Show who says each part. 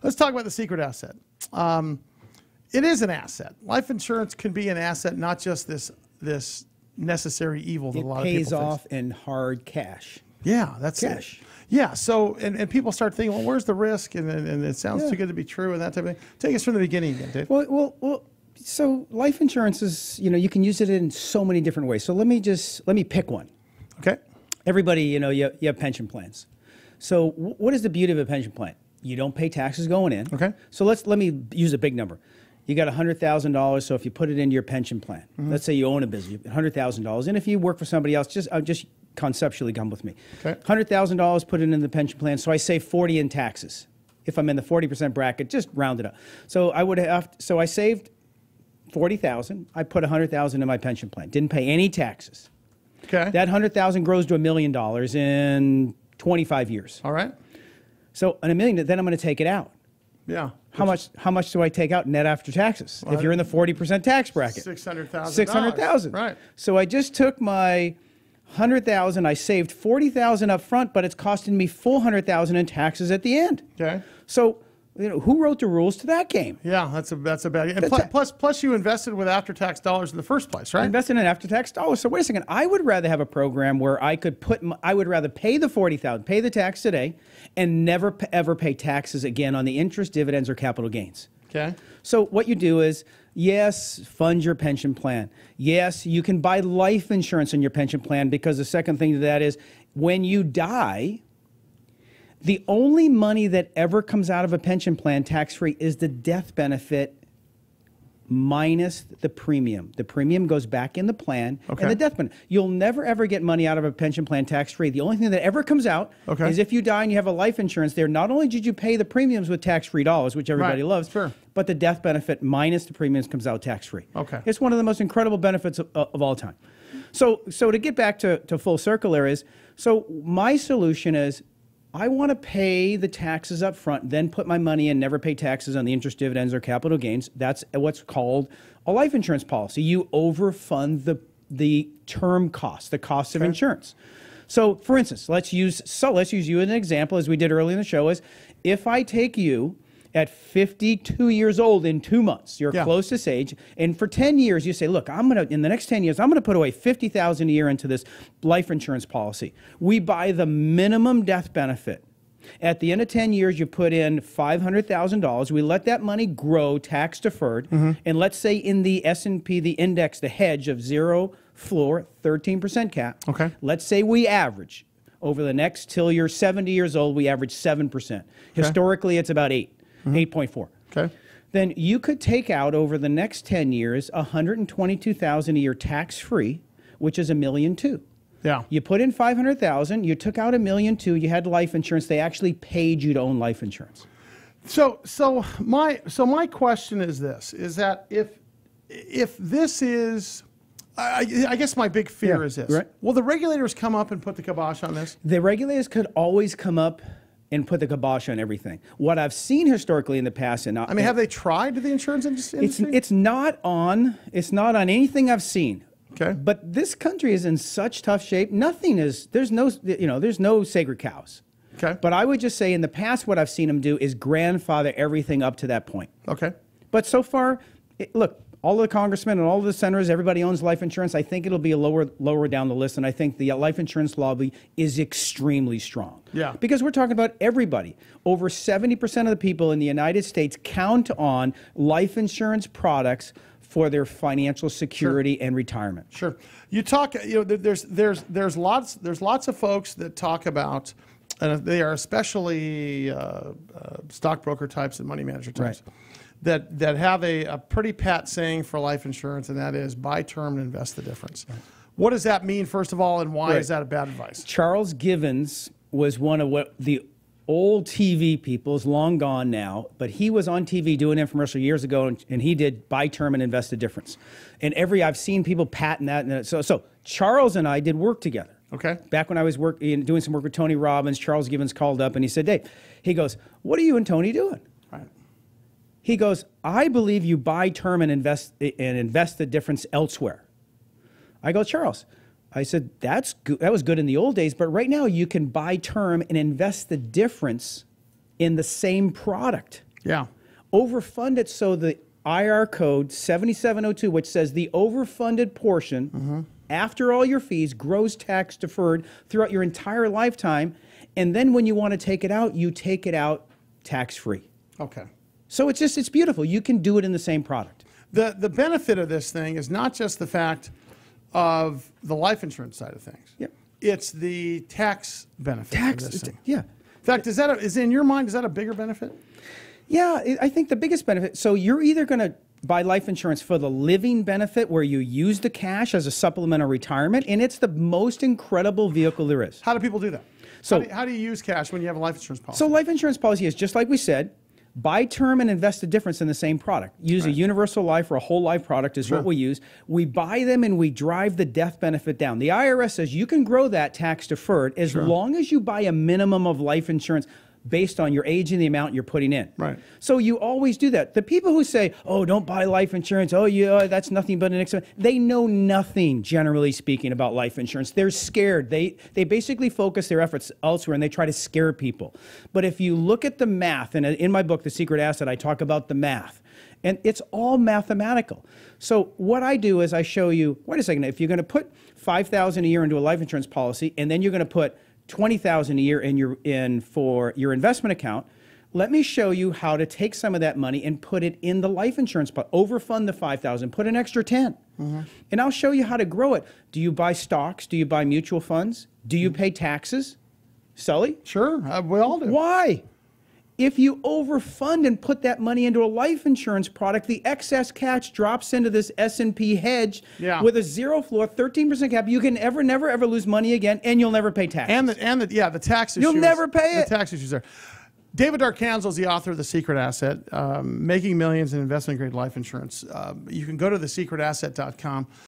Speaker 1: let's talk about the secret asset. It is an asset. Life insurance can be an asset, not just this necessary evil that a lot of people
Speaker 2: pays off in hard cash.
Speaker 1: Yeah, that's
Speaker 2: cash.
Speaker 1: It. Yeah, so, and people start thinking, well, where's the risk? And it sounds too good to be true and that type of thing. Take us from the beginning again, Dave.
Speaker 2: Well, so life insurance is, you can use it in so many different ways. So let me pick one.
Speaker 1: Okay.
Speaker 2: Everybody, you have pension plans. So what is the beauty of a pension plan? You don't pay taxes going in.
Speaker 1: Okay.
Speaker 2: So let me use a big number. You got $100,000. So if you put it into your pension plan, let's say you own a business, $100,000, and if you work for somebody else, just conceptually come with me.
Speaker 1: Okay.
Speaker 2: $100,000, put it in the pension plan. So I save 40 in taxes. If I'm in the 40% bracket, just round it up. So I saved 40,000. I put 100,000 in my pension plan. Didn't pay any taxes.
Speaker 1: Okay.
Speaker 2: That 100,000 grows to $1 million in 25 years.
Speaker 1: All right.
Speaker 2: So on $1 million, then I'm going to take it out.
Speaker 1: Yeah.
Speaker 2: How much do I take out net after taxes? Well, if you're in the 40% tax bracket,
Speaker 1: $600,000.
Speaker 2: $600,000.
Speaker 1: Right.
Speaker 2: So I just took my 100,000. I saved 40,000 up front, but it's costing me 400,000 in taxes at the end.
Speaker 1: Okay.
Speaker 2: So who wrote the rules to that game?
Speaker 1: Yeah, that's a bad. And plus, you invested with after-tax dollars in the first place, right?
Speaker 2: I invested in after-tax dollars. So wait a second. I would rather have a program where I would rather pay the 40,000, pay the tax today, and never ever pay taxes again on the interest, dividends, or capital gains.
Speaker 1: Okay.
Speaker 2: So what you do is, yes, fund your pension plan. Yes, you can buy life insurance in your pension plan, because the second thing to that is, when you die, the only money that ever comes out of a pension plan tax-free is the death benefit minus the premium. The premium goes back in the plan, and the death benefit. You'll never, ever get money out of a pension plan tax-free. The only thing that ever comes out is if you die and you have a life insurance there, not only did you pay the premiums with tax-free dollars, which everybody loves, but the death benefit minus the premiums comes out tax-free.
Speaker 1: Okay.
Speaker 2: It's one of the most incredible benefits of all time. So to get back to full circle there is, so my solution is, I want to pay the taxes up front, then put my money in, never pay taxes on the interest, dividends, or capital gains. That's what's called a life insurance policy. You overfund the term cost, the cost of insurance. So, for instance, let's use you as an example, as we did earlier in the show. Is if I take you at 52 years old in 2 months, your closest age, and for 10 years you say, look, in the next 10 years, I'm gonna put away $50,000 a year into this life insurance policy. We buy the minimum death benefit. At the end of 10 years, you put in $500,000. We let that money grow tax deferred. And let's say in the S&P, the index, the hedge of 0 floor, 13% cap.
Speaker 1: Okay.
Speaker 2: Let's say we average over the next, till you're 70 years old, we average 7%. Historically, it's about 8.4.
Speaker 1: Okay.
Speaker 2: Then you could take out over the next 10 years $122,000 a year tax-free, which is $1.2 million.
Speaker 1: Yeah.
Speaker 2: You put in $500,000, you took out $1.2 million, you had life insurance, they actually paid you to own life insurance.
Speaker 1: So my question is this, is that if this is, I guess my big fear is this.
Speaker 2: Right.
Speaker 1: Will the regulators come up and put the kibosh on this?
Speaker 2: The regulators could always come up and put the kibosh on everything. What I've seen historically in the past,
Speaker 1: have they tried the insurance industry?
Speaker 2: It's not on anything I've seen.
Speaker 1: Okay.
Speaker 2: But this country is in such tough shape. There's no sacred cows.
Speaker 1: Okay.
Speaker 2: But I would just say in the past, what I've seen them do is grandfather everything up to that point.
Speaker 1: Okay.
Speaker 2: But so far, look, all the congressmen and all the senators, everybody owns life insurance. I think it'll be a lower down the list, and I think the life insurance lobby is extremely strong.
Speaker 1: Yeah.
Speaker 2: Because we're talking about everybody. Over 70% of the people in the United States count on life insurance products for their financial security and retirement.
Speaker 1: Sure. You talk. There's lots of folks that talk about, and they are especially stockbroker types and money manager types.
Speaker 2: Right.
Speaker 1: That have a pretty pat saying for life insurance, and that is buy term and invest the difference. Right. What does that mean, first of all, and why is that a bad advice?
Speaker 2: Charles Givens was one of what the old TV people, is long gone now, but he was on TV doing an infomercial years ago, and he did buy term and invest the difference. And I've seen people patent that. And so Charles and I did work together.
Speaker 1: Okay.
Speaker 2: Back when I was doing some work with Tony Robbins, Charles Givens called up and he said, Dave, he goes, what are you and Tony doing?
Speaker 1: Right.
Speaker 2: He goes, I believe you buy term and invest the difference elsewhere. I go, Charles, I said, that's good. That was good in the old days, but right now you can buy term and invest the difference in the same product.
Speaker 1: Yeah.
Speaker 2: Overfund it so the IR code 7702, which says the overfunded portion after all your fees grows tax deferred throughout your entire lifetime. And then when you want to take it out, you take it out tax free.
Speaker 1: Okay.
Speaker 2: So it's beautiful. You can do it in the same product.
Speaker 1: The benefit of this thing is not just the fact of the life insurance side of things.
Speaker 2: Yep.
Speaker 1: It's the tax benefit of this thing.
Speaker 2: Yeah.
Speaker 1: In fact, is in your mind, is that a bigger benefit?
Speaker 2: Yeah, I think the biggest benefit, so you're either going to buy life insurance for the living benefit where you use the cash as a supplemental retirement, and it's the most incredible vehicle there is.
Speaker 1: How do people do that?
Speaker 2: So-
Speaker 1: how do you use cash when you have a life insurance policy?
Speaker 2: So life insurance policy is just like we said, buy term and invest the difference in the same product. Use a universal life or a whole life product is what we use. We buy them and we drive the death benefit down. The IRS says you can grow that tax deferred as long as you buy a minimum of life insurance based on your age and the amount you're putting in.
Speaker 1: Right.
Speaker 2: So you always do that. The people who say, oh, don't buy life insurance, oh, yeah, that's nothing but an expense, they know nothing, generally speaking, about life insurance. They're scared. They basically focus their efforts elsewhere and they try to scare people. But if you look at the math, and in my book, The Secret Asset, I talk about the math. And it's all mathematical. So what I do is I show you, wait a second, if you're going to put $5,000 a year into a life insurance policy, and then you're going to put $20,000 a year for your investment account, let me show you how to take some of that money and put it in the life insurance pot. Overfund the $5,000, put an extra $10,000. And I'll show you how to grow it. Do you buy stocks? Do you buy mutual funds? Do you pay taxes? Sully?
Speaker 1: Sure, we all do.
Speaker 2: Why? If you overfund and put that money into a life insurance product, the excess cash drops into this S&P hedge with a zero floor, 13% cap. You can never, ever lose money again, and you'll never pay taxes.
Speaker 1: And the tax issues.
Speaker 2: You'll never pay it.
Speaker 1: The tax issues there. David Darkanzel is the author of The Secret Asset, Making Millions in Investment Grade Life Insurance. You can go to thesecretasset.com.